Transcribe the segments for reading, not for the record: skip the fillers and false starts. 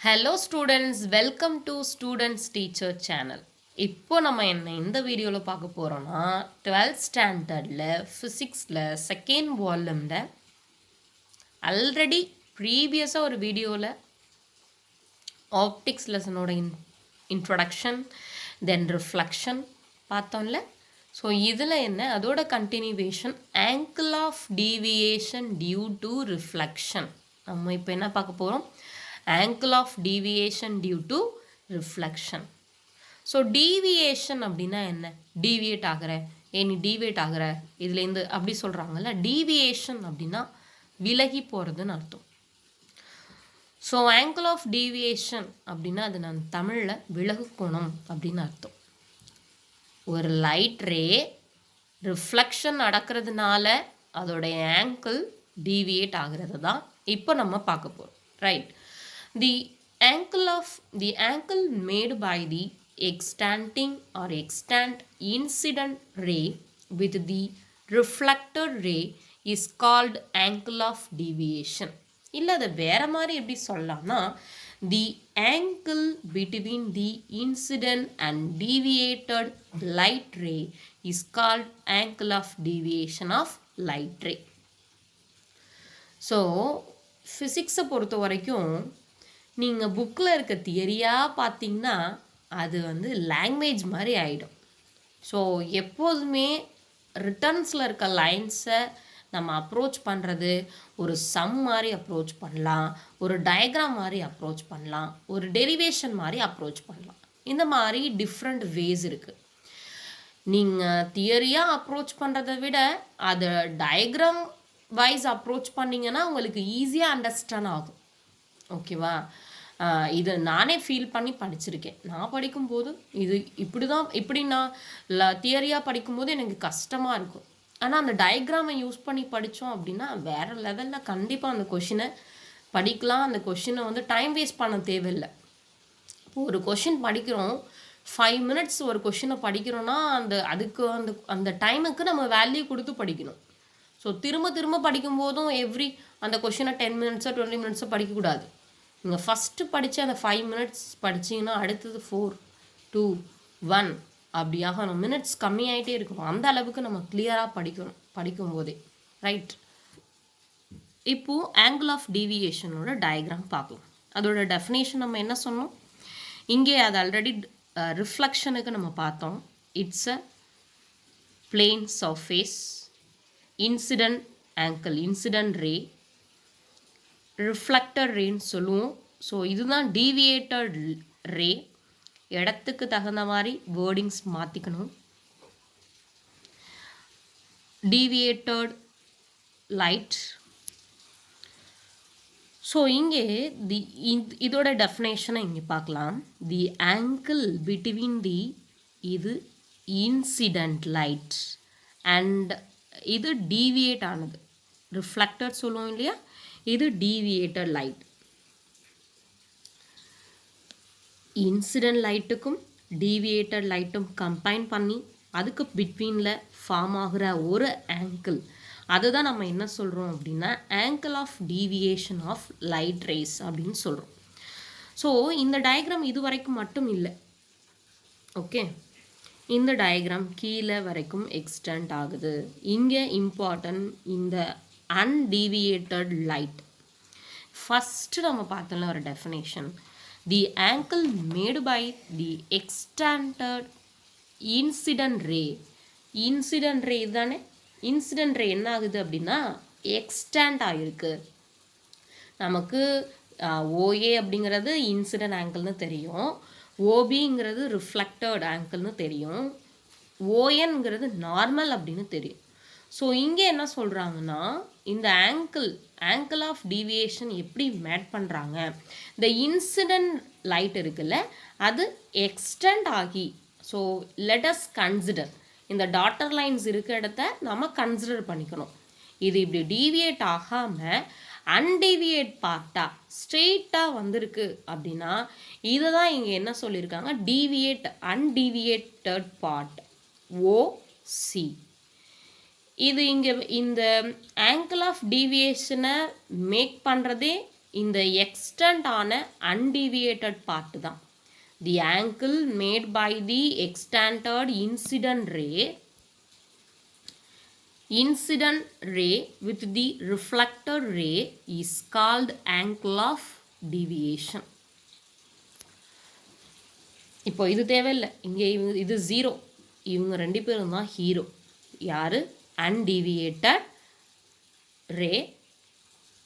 Hello students, welcome to students teacher channel. இப்போ நம்ம இந்த வீடியோவில் பார்க்க போகிறோன்னா 12th ஸ்டாண்டர்டில் ஃபிசிக்ஸில் செகண்ட் வால்யூமில் ஆல்ரெடி ப்ரீவியஸாக ஒரு வீடியோவில் ஆப்டிக்ஸ் லெசனோட இன்ட்ரொடக்ஷன் தென் ரிஃப்ளெக்ஷன் பார்த்தோம்ல. ஸோ இதில் என்ன அதோட continuation angle of deviation due to reflection. நம்ம இப்போ என்ன பார்க்க போகிறோம்? angle of deviation due to reflection. So deviation அப்படின்னா என்ன? டீவியேட் ஆகிற நீ டீவியேட் ஆகிற இதுலேருந்து அப்படி சொல்கிறாங்கல்ல. டீவியேஷன் அப்படின்னா விலகி போகிறதுன்னு அர்த்தம். ஸோ ஆங்கிள் ஆஃப் டீவியேஷன் அப்படின்னா அது நான் தமிழில் விலகு கோணம் அப்படின்னு அர்த்தம். ஒரு லைட் ரே ரிஃப்ளெக்ஷன் நடக்கிறதுனால அதோடைய ஆங்கிள் டீவியேட் ஆகிறது தான் இப்போ நம்ம பார்க்க போகிறோம். Right. The angle made by the extanting or extant incident ray with the reflected ray is called angle of deviation. இல்லை அதை வேறு மாதிரி எப்படி சொல்லலாம்னா the angle between the incident and deviated light ray is called angle of deviation of light ray. So ஃபிசிக்ஸை பொறுத்த வரைக்கும் நீங்கள் புக்கில் இருக்க தியரியாக பார்த்தீங்கன்னா அது லாங்குவேஜ் மாதிரி ஆகிடும். ஸோ எப்போதுமே ரிட்டர்ன்ஸில் இருக்க லைன்ஸை நம்ம அப்ரோச் பண்ணுறது ஒரு சம் மாதிரி அப்ரோச் பண்ணலாம், ஒரு டயக்ராம் மாதிரி அப்ரோச் பண்ணலாம், ஒரு டெரிவேஷன் மாதிரி அப்ரோச் பண்ணலாம். இந்த மாதிரி டிஃப்ரெண்ட் வேஸ் இருக்குது. நீங்கள் தியரியாக அப்ரோச் பண்ணுறதை விட அதை டயக்ராம் வைஸ் அப்ரோச் பண்ணிங்கன்னா உங்களுக்கு ஈஸியாக அண்டர்ஸ்டாண்ட் ஆகும். ஓகேவா? இதை நானே ஃபீல் பண்ணி படிச்சிருக்கேன். நான் படிக்கும்போது இப்படி நான் தியரியாக படிக்கும்போது எனக்கு கஷ்டமாக இருக்கும். ஆனால் அந்த டயக்ராமை யூஸ் பண்ணி படித்தோம் அப்படின்னா வேறு லெவலில் கண்டிப்பாக அந்த கொஷினை படிக்கலாம். அந்த கொஷினை டைம் வேஸ்ட் பண்ண தேவையில்லை. இப்போது ஒரு கொஷின் படிக்கிறோம், 5 minutes ஒரு கொஷினை படிக்கிறோன்னா அதுக்கு அந்த டைமுக்கு நம்ம வேல்யூ கொடுத்து படிக்கணும். ஸோ திரும்ப திரும்ப படிக்கும்போதும் அந்த கொஷினை 10 minutes 20 minutes படிக்கக்கூடாது. நீங்கள் ஃபஸ்ட்டு படித்து அந்த 5 minutes படிச்சிங்கன்னா அடுத்தது 4 2 1 அப்படியாக நம்ம மினிட்ஸ் கம்மியாகிட்டே இருக்கணும். அந்த அளவுக்கு நம்ம கிளியராக படிக்கும்போதே. ரைட். இப்போது ஆங்கிள் ஆஃப் டீவியேஷனோட டயக்ராம் பார்க்கலாம். அதோட டெஃபினேஷன் நம்ம என்ன சொன்னோம்? இங்கே அது ஆல்ரெடி ரிஃப்ளெக்ஷனுக்கு நம்ம பார்த்தோம். It's a plane surface, incident angle, incident ray, reflected ரேன்னு சொல்லுவோம். ஸோ இதுதான் டீவியேட்டட் ரே. இடத்துக்கு தகுந்த மாதிரி வேர்டிங்ஸ் மாற்றிக்கணும். Deviated light. ஸோ இங்கே இதோட டெஃபினேஷனை இங்கே பார்க்கலாம். தி ஆங்கிள் பிட்வீன் இது இன்சிடென்ட் லைட் அண்ட் இது டீவியேட் ஆனது ரிஃப்ளெக்டட் சொல்லுவோம் இல்லையா, இது டீவியேட்டட் லைட். இன்சிடென்ட் லைட்டுக்கும் டீவியேட்டட் லைட்டும் கம்பைன் பண்ணி அதுக்கு பிட்வீனில் ஃபார்ம் ஆகிற ஒரு ஆங்கிள், அதுதான் நம்ம என்ன சொல்கிறோம் அப்படின்னா angle of deviation of light rays அப்படின்னு சொல்கிறோம். ஸோ இந்த டயக்ராம் இது வரைக்கும் மட்டும் இல்லை. ஓகே, இந்த டயக்ராம் கீழே வரைக்கும் எக்ஸ்டெண்ட் ஆகுது. இங்கே இம்பார்ட்டன்ட் இந்த undeviated light. ஃபஸ்ட்டு நம்ம பார்த்தோம்ல ஒரு definition. The angle made by the extended incident ray. Incident ray தானே. இன்சிடென்ட் ரே என்ன ஆகுது அப்படின்னா எக்ஸ்டாண்ட் ஆகிருக்கு. நமக்கு ஓஏ அப்படிங்கிறது இன்சிடென்ட் ஆங்கிள்னு தெரியும், ஓபிங்கிறது ரிஃப்ளெக்டட் ஆங்கிள்னு தெரியும், ஓஎன்ங்கிறது நார்மல் அப்படின்னு தெரியும். ஸோ இங்கே என்ன சொல்கிறாங்கன்னா இந்த ஆங்கிள் ஆஃப் டீவியேஷன் எப்படி மேட் பண்ணுறாங்க? இந்த இன்சிடென்ட் லைட் இருக்குல்ல, அது எக்ஸ்டெண்ட் ஆகி, ஸோ லெட் அஸ் கன்சிடர் இந்த டாட்டர் லைன்ஸ் இருக்க இடத்த நம்ம கன்சிடர் பண்ணிக்கணும். இது இப்படி டீவியேட் ஆகாமல் அன்டீவியேட் பார்ட்டாக ஸ்ட்ரெயிட்டாக வந்திருக்கு அப்படின்னா இதை தான் இங்கே என்ன சொல்லியிருக்காங்க? அன்டீவியேட்டட் பார்ட் ஓசி. இது இங்கே இந்த ஆங்கிள் ஆஃப் டீவியேஷனை மேக் பண்ணுறதே இந்த எக்ஸ்டெண்ட் ஆன அன்டிவியேட்டட் பார்ட் தான். The angle made by the extended incident ray with the reflected ray is called angle of deviation. இப்போ இது தேவையில்லை, இங்கே இது 0, இவங்க 2 பேரும் தான் ஹீரோ. யார்? அன்டிவியேட்டட் ரே,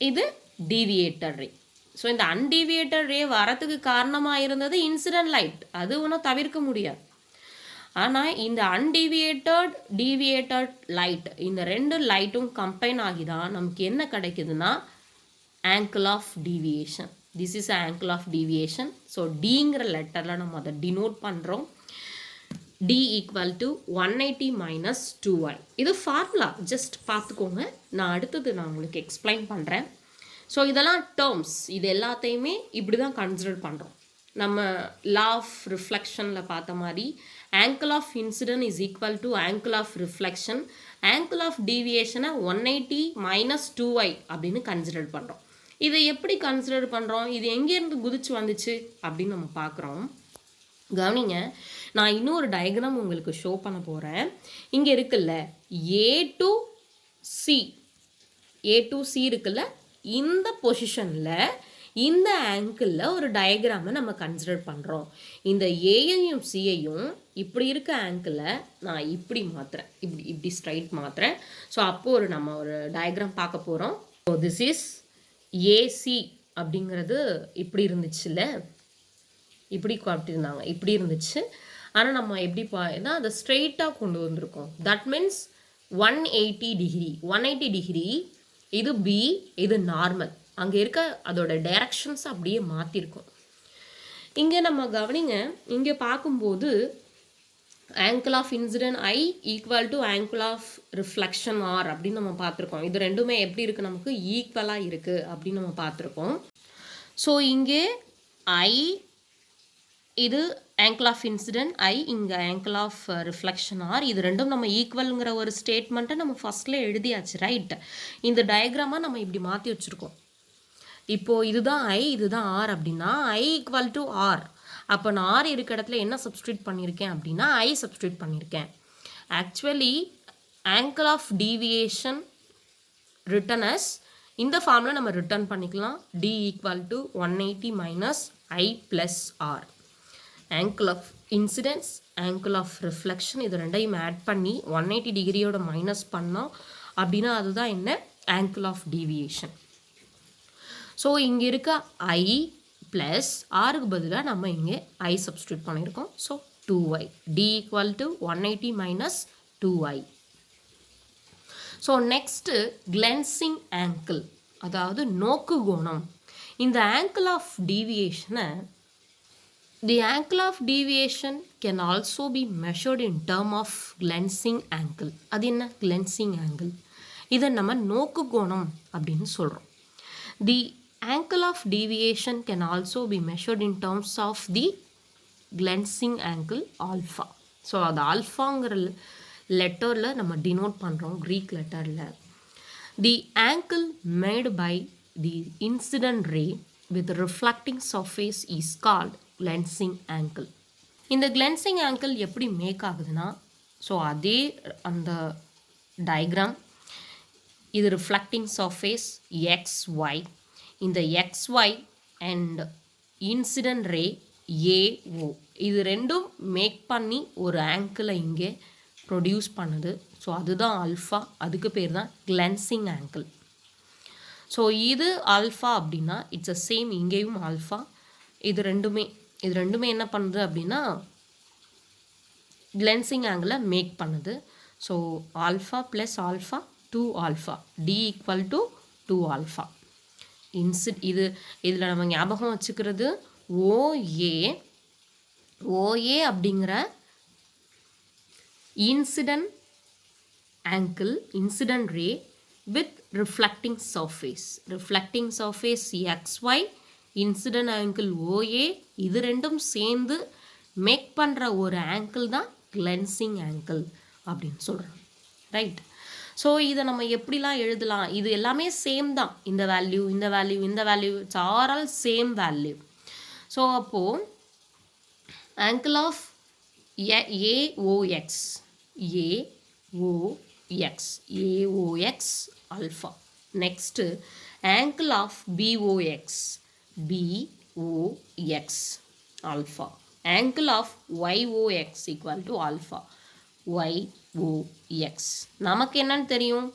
இது டிவியேட்டட் ரே. ஸோ இந்த அன்டிவியேட்டட் ரே வரத்துக்கு காரணமாக இருந்தது இன்சிடென்ட் லைட், அது ஒன்றும் தவிர்க்க முடியாது. ஆனால் இந்த டிவியேட்டட் லைட், இந்த 2 லைட்டும் கம்பைன் ஆகி தான் நமக்கு என்ன கிடைக்குதுன்னா angle of deviation. This is angle of deviation. So டிங்கிற லெட்டரில் நம்ம அதை டினோட் பண்ணுறோம். D equal to 180 minus 2y. இது ஃபார்முலா, ஜஸ்ட் பார்த்துக்கோங்க. நான் உங்களுக்கு எக்ஸ்பிளைன் பண்ணுறேன். ஸோ இதெல்லாம் டேர்ம்ஸ், இது எல்லாத்தையுமே இப்படி தான் கன்சிடர் பண்ணுறோம். நம்ம லா ஆஃப் ரிஃப்ளெக்ஷனில் பார்த்த மாதிரி angle of incident is equal to angle of reflection. Angle of டீவியேஷனை 180 மைனஸ் 2y அப்படின்னு கன்சிடர் பண்ணுறோம். இதை எப்படி கன்சிடர் பண்ணுறோம்? இது எங்கேருந்து குதிச்சு வந்துச்சு அப்படின்னு நம்ம பார்க்குறோம். கவனிங்க, நான் இன்னொரு டயக்ராம் உங்களுக்கு ஷோ பண்ண போகிறேன். இங்கே இருக்குல்ல ஏ டு சி இருக்குல்ல, இந்த பொசிஷனில் இந்த ஆங்கிளில் ஒரு டயக்ராமை நம்ம கன்சிடர் பண்ணுறோம். இந்த ஏயையும் சியையும் இப்படி இருக்க ஆங்கிளில் நான் இப்படி மாற்றுறேன், இப்படி ஸ்ட்ரைட் மாற்றுறேன். ஸோ அப்போது நம்ம ஒரு டயக்ராம் பார்க்க போகிறோம். ஸோ திஸ் இஸ் ஏசி அப்படிங்கிறது இப்படி இருந்துச்சுல்ல, இப்படி காட்டியிருந்தாங்க, இப்படி இருந்துச்சு. ஆனால் நம்ம எப்படி அதை ஸ்ட்ரெயிட்டாக கொண்டு வந்திருக்கோம். That means 180 degree. இது பி, இது நார்மல். அங்கே இருக்க அதோட டைரக்ஷன்ஸ் அப்படியே மாற்றிருக்கோம். இங்கே நம்ம கவனிங்க, இங்கே பார்க்கும்போது angle of incident I equal to angle of reflection R அப்படின்னு நம்ம பார்த்துருக்கோம். இது ரெண்டுமே எப்படி இருக்குது? நமக்கு ஈக்குவலாக இருக்குது அப்படின்னு நம்ம பார்த்துருக்கோம். ஸோ இங்கே ஐ, இது ஆங்கிள் ஆஃப் இன்சிடென்ட் ஐ, இங்கே ஆங்கிள் ஆஃப் ரிஃப்ளெக்ஷன் ஆர், இது ரெண்டும் நம்ம ஈக்குவலுங்கிற ஒரு ஸ்டேட்மெண்ட்டை நம்ம ஃபஸ்ட்டில் எழுதியாச்சு, ரைட்? இந்த டயக்ராமாக நம்ம இப்படி மாற்றி வச்சுருக்கோம். இப்போது இதுதான் ஐ, இதுதான் ஆர் அப்படின்னா ஐ ஈக்குவல் டு ஆர். அப்போ நான் ஆர் இருக்க இடத்துல என்ன சப்ஸ்டியூட் பண்ணியிருக்கேன் அப்படின்னா ஐ சப்ஸ்டியூட் பண்ணியிருக்கேன். Actually angle of deviation written as இந்த ஃபார்மில் நம்ம ரிட்டர்ன் பண்ணிக்கலாம். D equal to 180 minus I plus R. Angle of incidence, angle of reflection, இது ரெண்டையும் ஆட் பண்ணி 180 டிகிரியோட மைனஸ் பண்ணோம் அப்படின்னா அதுதான் என்ன? Angle of deviation. ஸோ இங்கே இருக்க ஐ ப்ளஸ் ஆருக்கு பதிலாக நம்ம இங்கே ஐ சப்ஸ்டியூட் பண்ணியிருக்கோம். So 2y. D equal to 180 minus 2y. So next glancing angle, அதாவது நோக்கு கோணம். இந்த ஆங்கிள் ஆஃப் டீவியேஷனை the angle of deviation can also be measured in term of glancing angle. அது என்ன கிளென்சிங் ஆங்கிள்? இதை நம்ம நோக்கு கோணம் அப்படின்னு சொல்கிறோம். தி angle of deviation can also be measured in terms of the glancing angle alpha. So அது ஆல்ஃபாங்கிற லெட்டரில் நம்ம டினோட் பண்ணுறோம், க்ரீக் லெட்டரில். The angle made by the incident ray with reflecting surface is called glancing angle. இந்த glancing angle எப்படி make ஆகுதுன்னா, so அதே அந்த டயக்ராம், இது ரிஃப்ளெக்டிங் சர்ஃபேஸ் XY, இந்த XY and incident ray AO, இது ரெண்டும் மேக் பண்ணி ஒரு ஆங்கிளை இங்கே ப்ரொடியூஸ் பண்ணுது. ஸோ அதுதான் ஆல்ஃபா, அதுக்கு பேர் தான் கிளென்சிங் ஆங்கிள். ஸோ இது ஆல்ஃபா அப்படின்னா இட்ஸ் அ சேம், இங்கேயும் ஆல்ஃபா. இது ரெண்டுமே என்ன பண்ணுது அப்படின்னா கிளென்சிங் ஆங்கிளை மேக் பண்ணுது. So alpha plus alpha 2 alpha, D equal to 2 alpha. இதில் நம்ம ஞாபகம் வச்சுக்கிறது OA அப்படிங்கிற incident angle, incident ray with reflecting surface XY, incident angle OA, இது ரெண்டும் சேர்ந்து மேக் பண்ணுற ஒரு ஆங்கிள் தான் கிளென்சிங் ஆங்கிள் அப்படின்னு சொல்கிறாங்க, ரைட்? ஸோ இதை நம்ம எப்படிலாம் எழுதலாம், இது எல்லாமே சேம் தான், இந்த வேல்யூ இந்த வேல்யூ இந்த value it's all same value. So அப்போது angle of AOX AOX alpha. Next angle of BOX alpha. Angle of YOX equal to alpha YOX. நமக்கு என்னன்னு தெரியும்,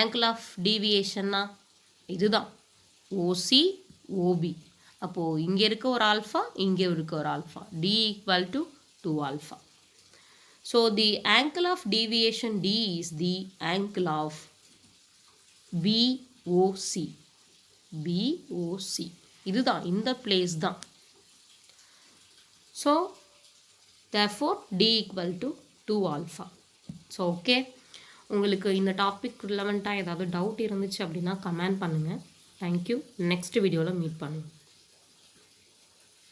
angle of deviationனா இதுதான் OC OB. அப்போது இங்கே இருக்க ஒரு ஆல்ஃபா, இங்கே இருக்க ஒரு alpha, D equal to 2 alpha. So the angle of deviation D is the angle of BOC. இதுதான், இந்த பிளேஸ் தான். So therefore D equal to 2 alpha. So okay, உங்களுக்கு இந்த டாபிக் ரிலவெண்ட்டாக ஏதாவது டவுட் இருந்துச்சு அப்படின்னா கமெண்ட் பண்ணுங்கள். தேங்க்யூ. நெக்ஸ்ட் வீடியோவில் மீட் பண்ணுங்கள்.